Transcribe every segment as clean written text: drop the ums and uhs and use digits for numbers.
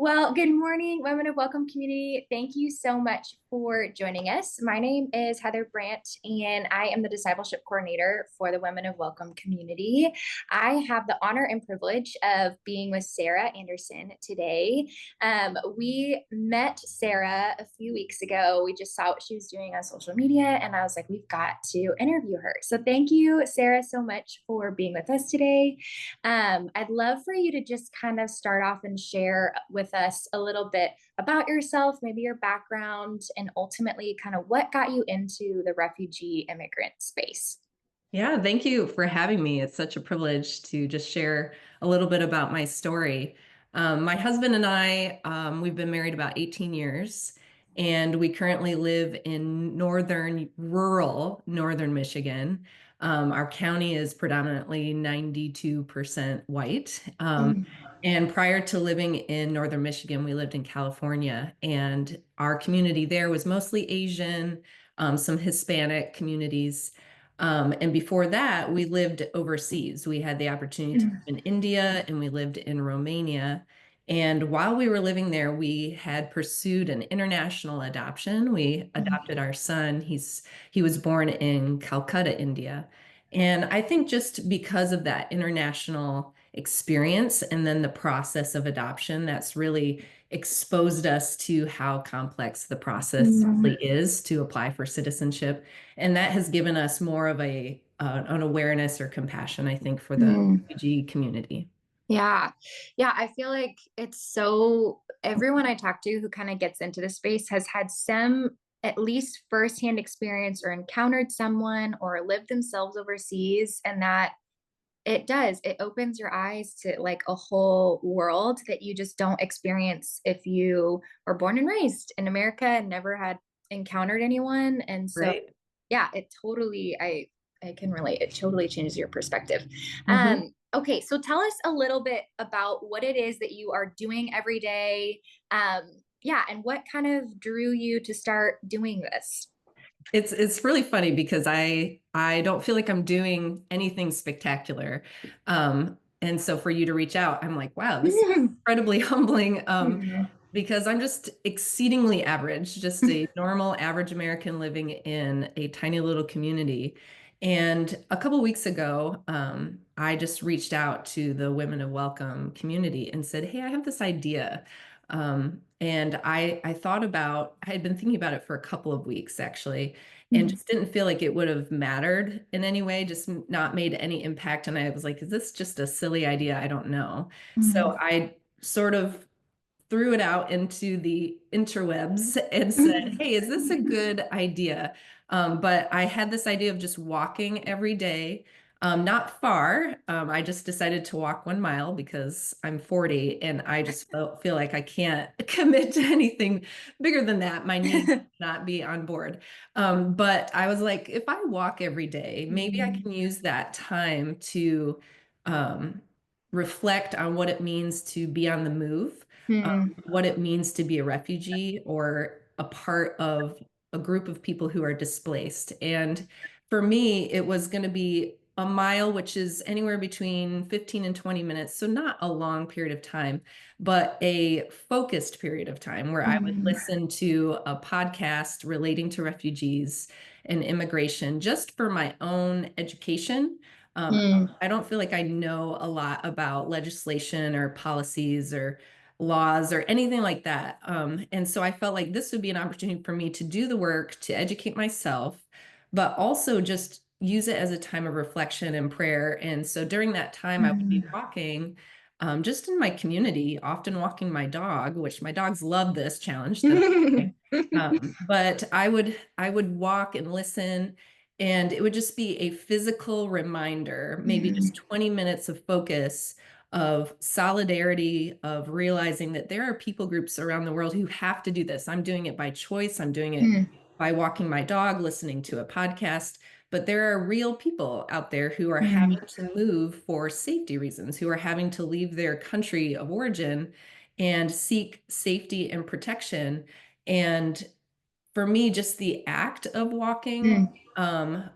Well, good morning, Women of Welcome community. Thank you so much for joining us. My name is Heather Brandt, and I am the Discipleship Coordinator for the Women of Welcome community. I have the honor and privilege of being with Sarah Anderson today. We met Sarah a few weeks ago. We just saw what she was doing on social media, and I was like, we've got to interview her. So thank you, Sarah, so much for being with us today. I'd love for you to just kind of start off and share with us a little bit about yourself, maybe your background, and ultimately kind of what got you into the refugee immigrant space. Yeah, thank you for having me. It's such a privilege to just share a little bit about my story. My husband and I, we've been married about 18 years, and we currently live in rural northern Michigan. Our county is predominantly 92% white. Mm, And prior to living in northern Michigan, we lived in California, and our community there was mostly Asian, some Hispanic communities. And before that, we lived overseas. We had the opportunity to mm, live in India and we lived in Romania. And while we were living there, we had pursued an international adoption. We mm, adopted our son. He was born in Calcutta, India. And I think just because of that international experience and then the process of adoption, that's really exposed us to how complex the process mm, really is to apply for citizenship. And that has given us more of an awareness or compassion, I think, for the mm. refugee community. Yeah. Yeah. I feel like it's so, everyone I talk to who kind of gets into the space has had some at least firsthand experience or encountered someone or lived themselves overseas. And that it opens your eyes to like a whole world that you just don't experience if you were born and raised in America and never had encountered anyone. And so, Right. yeah, I can relate. It totally changes your perspective. Mhm. Okay, so tell us a little bit about what it is that you are doing every day. Yeah, and what kind of drew you to start doing this? It's really funny because I don't feel like I'm doing anything spectacular. And so for you to reach out, I'm like, wow, this is incredibly humbling. Because I'm just exceedingly average, just a normal average American living in a tiny little community. And a couple weeks ago, I just reached out to the Women of Welcome community and said, "Hey, I have this idea." And I thought about, I had been thinking about it for a couple of weeks actually, and just didn't feel like it would have mattered in any way, just not made any impact. And I was like, is this just a silly idea? I don't know. So I sort of threw it out into the interwebs and said, hey, is this a good idea? But I had this idea of just walking every day, not far. I just decided to walk 1 mile because I'm 40 and I just feel like I can't commit to anything bigger than that. My knees would not be on board. But I was like, if I walk every day, maybe I can use that time to um, reflect on what it means to be on the move, what it means to be a refugee or a part of a group of people who are displaced. And for me, it was going to be a mile, which is anywhere between 15 and 20 minutes. So not a long period of time, but a focused period of time where I would listen to a podcast relating to refugees and immigration just for my own education. Um, I don't feel like I know a lot about legislation or policies or laws or anything like that. And so I felt like this would be an opportunity for me to do the work, to educate myself, but also just use it as a time of reflection and prayer. And so during that time, I would be walking just in my community, often walking my dog, which my dogs love this challenge that but I would walk and listen, and it would just be a physical reminder, maybe just 20 minutes of focus, of solidarity, of realizing that there are people groups around the world who have to do this. I'm doing it by choice. I'm doing it by walking my dog, listening to a podcast. But there are real people out there who are having to move for safety reasons, who are having to leave their country of origin and seek safety and protection. And for me, just the act of walking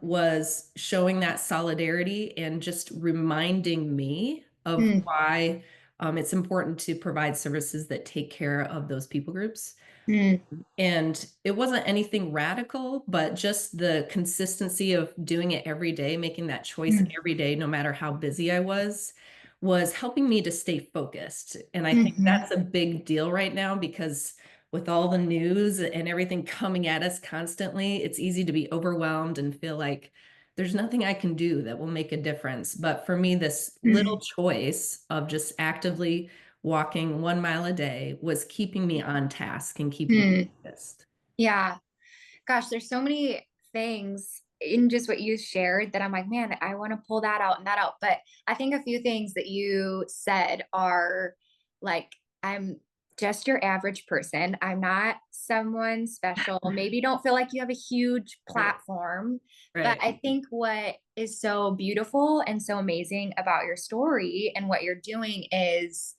was showing that solidarity and just reminding me of why it's important to provide services that take care of those people groups. Mm, And it wasn't anything radical, but just the consistency of doing it every day, making that choice mm, every day, no matter how busy I was helping me to stay focused. And I think mhm, that's a big deal right now because with all the news and everything coming at us constantly, it's easy to be overwhelmed and feel like there's nothing I can do that will make a difference. But for me, this little mm, choice of just actively walking 1 mile a day was keeping me on task and keeping me mm. focused. Yeah. Gosh, there's so many things in just what you shared that I'm like, man, I want to pull that out and that out. But I think a few things that you said are like, I'm just your average person. I'm not someone special. Maybe don't feel like you have a huge Right. platform. But Right. I think what is so beautiful and so amazing about your story and what you're doing is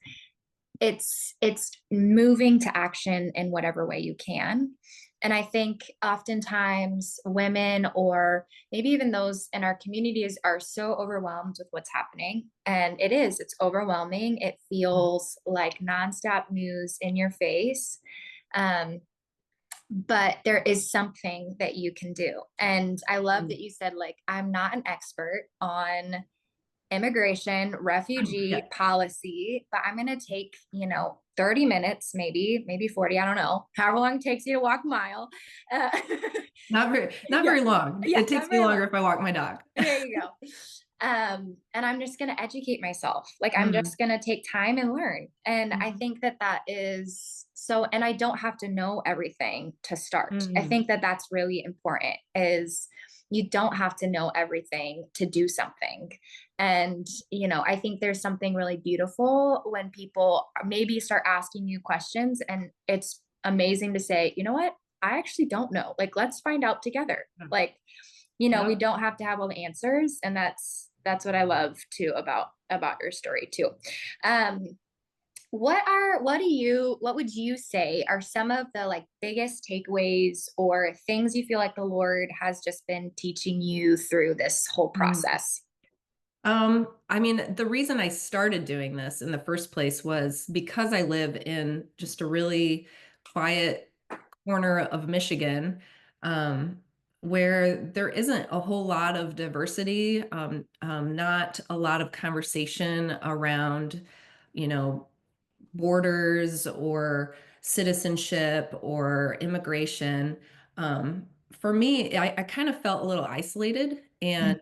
it's moving to action in whatever way you can. And I think oftentimes women or maybe even those in our communities are so overwhelmed with what's happening, and it's overwhelming. It feels like nonstop news in your face. um, but there is something that you can do, and I love Mm. that you said, like, I'm not an expert on immigration, refugee Yeah. policy, but I'm going to take, 30 minutes, maybe 40, I don't know, however long it takes you to walk a mile. Uh, Not yeah, very long. yeah, It takes not me very longer long. if I walk my dog. There you go. And I'm just going to educate myself. Like, I'm Mm, just going to take time and learn. And I mhm, think that that is so, and I don't have to know everything to start. I mm, think that that's really important is you don't have to know everything to do something. And, I think there's something really beautiful when people maybe start asking you questions, and it's amazing to say, you know what? I actually don't know. Like, let's find out together. yeah. Like, we Yep. don't have to have all the answers, and that's what I love too about your story too. um what would you say are some of the like biggest takeaways or things you feel like the Lord has just been teaching you through this whole Mm. process? I mean, the reason I started doing this in the first place was because I live in just a really quiet corner of Michigan, um, where there isn't a whole lot of diversity, not a lot of conversation around, you know, borders or citizenship or immigration. For me, I kind of felt a little isolated Mm, and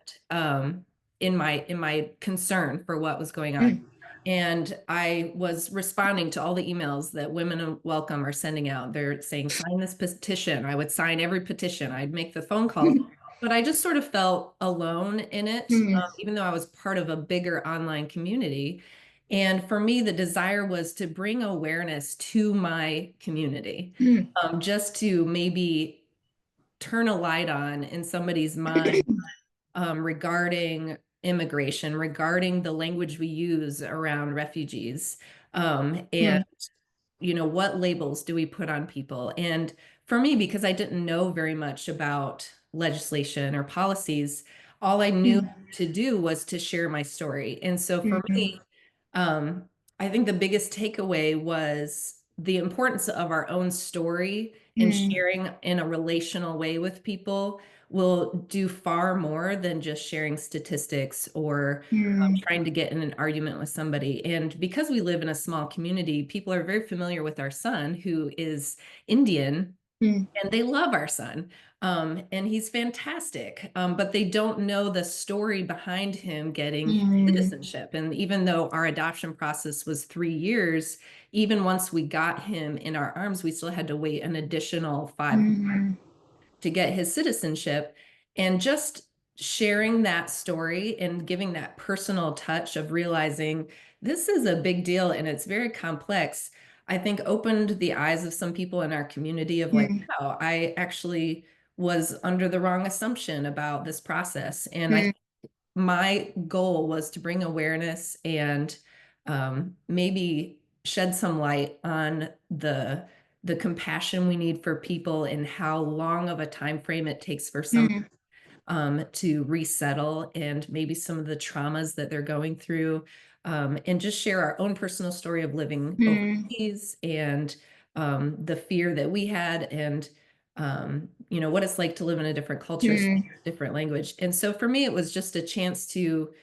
in my concern for what was going on. mm, And I was responding to all the emails that Women of Welcome are sending out. They're saying, sign this petition. I would sign every petition. I'd make the phone calls. mm, But I just sort of felt alone in it, mm, even though I was part of a bigger online community. And for me, the desire was to bring awareness to my community, mm, just to maybe turn a light on in somebody's mind regarding immigration, regarding the language we use around refugees, and mm, what labels do we put on people? And for me, because I didn't know very much about legislation or policies, all I knew mm, to do was to share my story. And so for mm, me, um, I think the biggest takeaway was the importance of our own story and mm, sharing in a relational way with people will do far more than just sharing statistics or mm, trying to get in an argument with somebody. And because we live in a small community, people are very familiar with our son, who is Indian, mm, and they love our son. And he's fantastic. But they don't know the story behind him getting his mm, citizenship. And even though our adoption process was 3 years, even once we got him in our arms, we still had to wait an additional 5 mm, to get his citizenship. And just sharing that story and giving that personal touch of realizing this is a big deal and it's very complex, I think opened the eyes of some people in our community of like, mm, wow, I actually was under the wrong assumption about this process. And I mm, my goal was to bring awareness and maybe shed some light on the compassion we need for people and how long of a time frame it takes for some mm, to resettle and maybe some of the traumas that they're going through. and just share our own personal story of living mm, overseas and the fear that we had and what it's like to live in a different culture, mm, different language. And so for me, it was just a chance to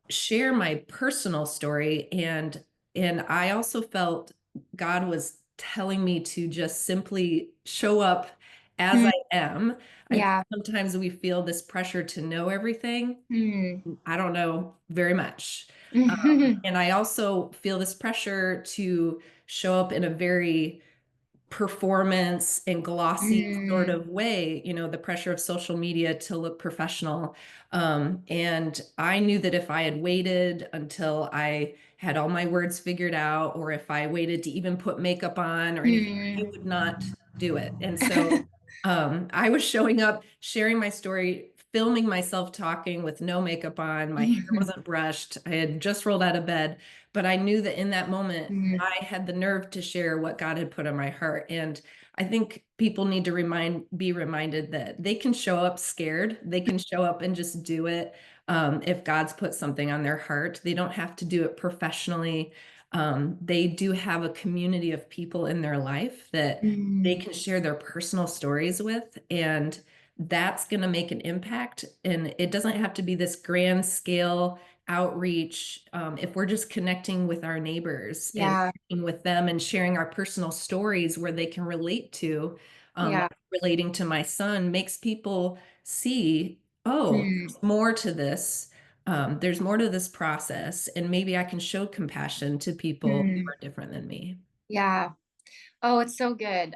share my personal story, and I also felt God was telling me to just simply show up as mm, I am. I think yeah. sometimes we feel this pressure to know everything. Mm. I don't know very much. Mm. And I also feel this pressure to show up in a very performance and glossy sort Mm. of way, the pressure of social media to look professional. And I knew that if I had waited until I had all my words figured out, or if I waited to even put makeup on or anything, I Mm. would not do it. And so I was showing up, sharing my story, filming myself talking with no makeup on. My hair wasn't brushed. I had just rolled out of bed, but I knew that in that moment, Mm. I had the nerve to share what God had put on my heart. And I think people need to be reminded that they can show up scared. They can show up and just do it. If God's put something on their heart, they don't have to do it professionally. They do have a community of people in their life that they Mm. can share their personal stories with. And that's going to make an impact. And it doesn't have to be this grand scale outreach. If we're just connecting with our neighbors and Yeah. with them and sharing our personal stories where they can relate to, Yeah. relating to my son makes people see, oh, Mm. there's more to this. There's more to this process, and maybe I can show compassion to people who Mm. are different than me. Yeah. Oh, it's so good.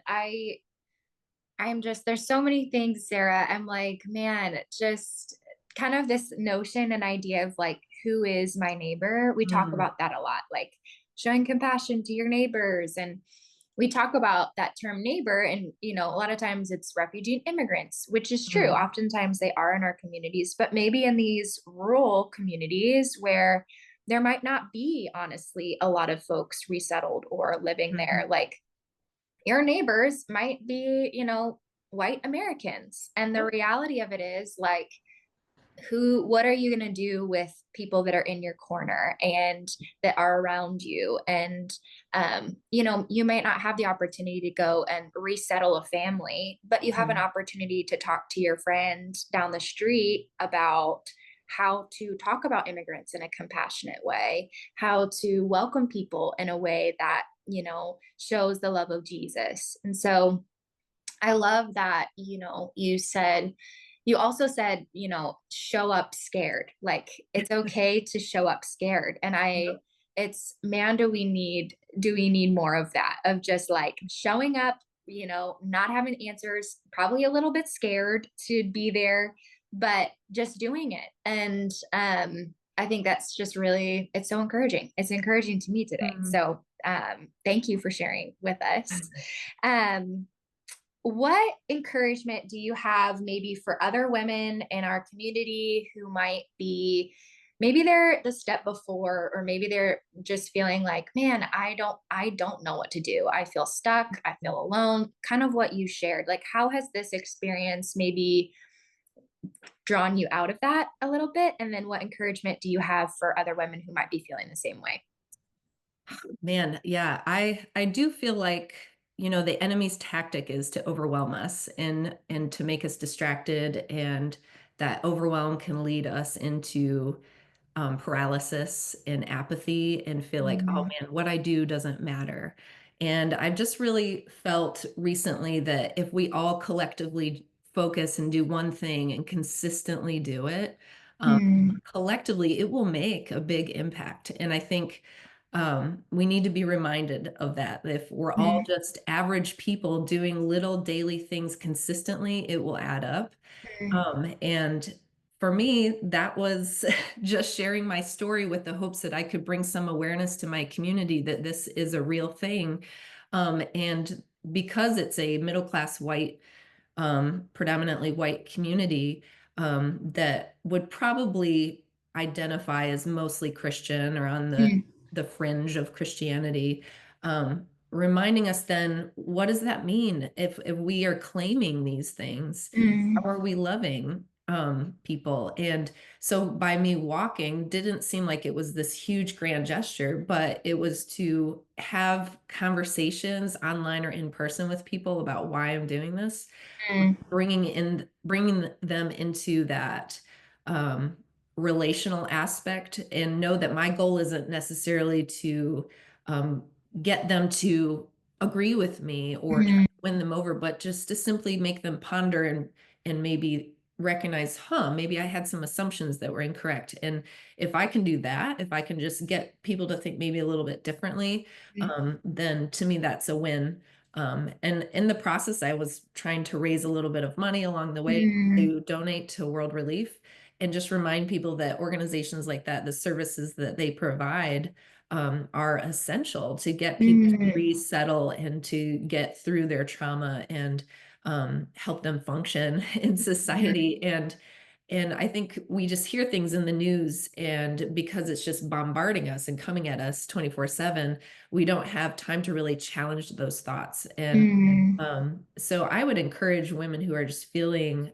I'm just, there's so many things, Sarah. I'm like, man, just kind of this notion and idea of like, who is my neighbor? We talk Mm, about that a lot, like showing compassion to your neighbors. And we talk about that term neighbor, and, a lot of times it's refugee and immigrants, which is true. mm, Oftentimes they are in our communities, but maybe in these rural communities where there might not be, honestly, a lot of folks resettled or living there. mhm. Like, your neighbors might be, white Americans. And the Yep. reality of it is like, what are you going to do with people that are in your corner and that are around you? And, you might not have the opportunity to go and resettle a family, but you have an Mhm. opportunity to talk to your friend down the street about how to talk about immigrants in a compassionate way, how to welcome people in a way that, shows the love of Jesus. And so I love that, you also said, show up scared. Like, it's okay to show up scared. And Yep. it's, man, do we need more of that, of just like showing up, not having answers, probably a little bit scared to be there, but just doing it. And, I think that's just really, it's so encouraging. It's encouraging to me today. Mm. So, thank you for sharing with us. Um, what encouragement do you have maybe for other women in our community who might be, maybe they're the step before, or maybe they're just feeling like, man, I don't know what to do. I feel stuck. I feel alone. Kind of what you shared. Like, how has this experience maybe drawn you out of that a little bit? And then what encouragement do you have for other women who might be feeling the same way? Man, yeah, I do feel like, the enemy's tactic is to overwhelm us and to make us distracted, and that overwhelm can lead us into paralysis and apathy and feel like, oh Mm. man, what I do doesn't matter. And I've just really felt recently that if we all collectively focus and do one thing and consistently do it, um, Mm. collectively, it will make a big impact. And I think we need to be reminded of that. If we're all Mm. just average people doing little daily things consistently, it will add up. Mm. And for me, that was just sharing my story with the hopes that I could bring some awareness to my community that this is a real thing. And because it's a middle class white, predominantly white community, that would probably identify as mostly Christian or on the Mm. fringe of Christianity. Reminding us then, what does that mean if we are claiming these things? Mm. How are we loving? people. And so by me walking didn't seem like it was this huge grand gesture, but it was to have conversations online or in person with people about why I'm doing this, Mm, bringing them into that um, relational aspect, and know that my goal isn't necessarily to um, get them to agree with me or try mm, to win them over, but just to simply make them ponder and maybe recognize, maybe I had some assumptions that were incorrect. And if I can do that, if I can just get people to think maybe a little bit differently, then to me, that's a win. And in the process, I was trying to raise a little bit of money along the way mm, to donate to World Relief, and just remind people that organizations like that, the services that they provide, are essential to get people to mm, resettle and to get through their trauma and help them function in mm, society. And I think we just hear things in the news, and because it's just bombarding us and coming at us 24/7, we don't have time to really challenge those thoughts. And mm, so I would encourage women who are just feeling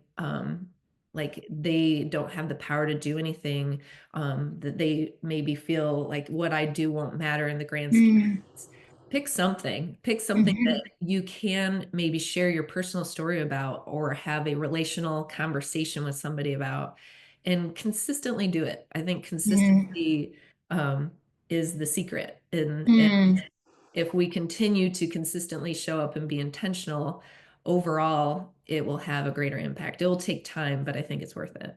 like they don't have the power to do anything, that they maybe feel like what I do won't matter in the grand scheme of mm, things. Pick something that mhm, you can maybe share your personal story about, or have a relational conversation with somebody about, and consistently do it. I think mm, consistency um, is the secret. And mm, if we continue to consistently show up and be intentional, overall, it will have a greater impact. It will take time, but I think it's worth it.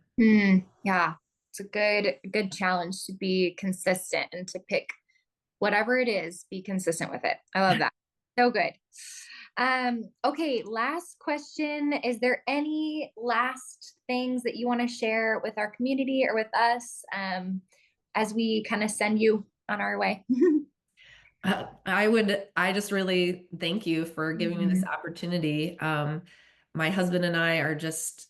Yeah, it's a good challenge to be consistent and to pick whatever it is, be consistent with it. I love that. So good. Okay, last question. Is there any last things that you want to share with our community or with us as we kind of send you on our way? I just really thank you for giving me this Mm, opportunity. My husband and I are just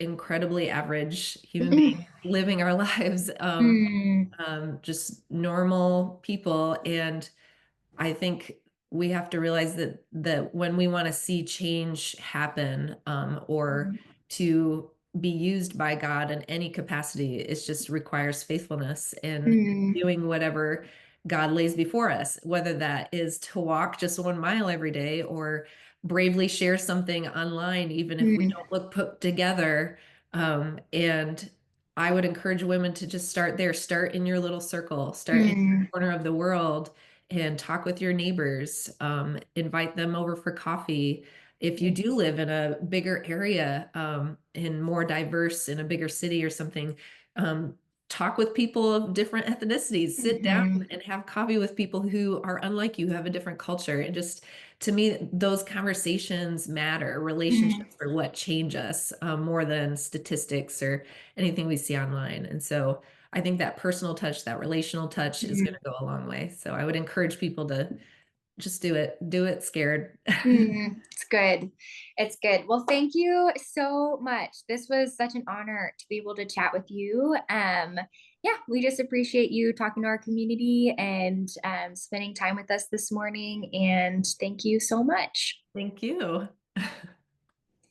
incredibly average human beings mm, living our lives, mm, just normal people. And I think we have to realize that when we want to see change happen, or to be used by God in any capacity, it just requires faithfulness and mm, doing whatever God lays before us, whether that is to walk just 1 mile every day, or bravely share something online, even if we mm, don't look put together. And I would encourage women to just start there, start in your little circle, start in mm, your corner of the world, and talk with your neighbors, invite them over for coffee. If you mm, do live in a bigger area, and more diverse in a bigger city or something, um, talk with people of different ethnicities, sit down mhm, and have coffee with people who are unlike you, who have a different culture. And just, to me, those conversations matter. mhm, Relationships are what change us, more than statistics or anything we see online. And so I think that personal touch, that relational touch is going mm. to go a long way. So I would encourage people to just do it scared. It's good. It's good. Well, thank you so much. This was such an honor to be able to chat with you. Yeah, we just appreciate you talking to our community and spending time with us this morning. And thank you so much. Thank you.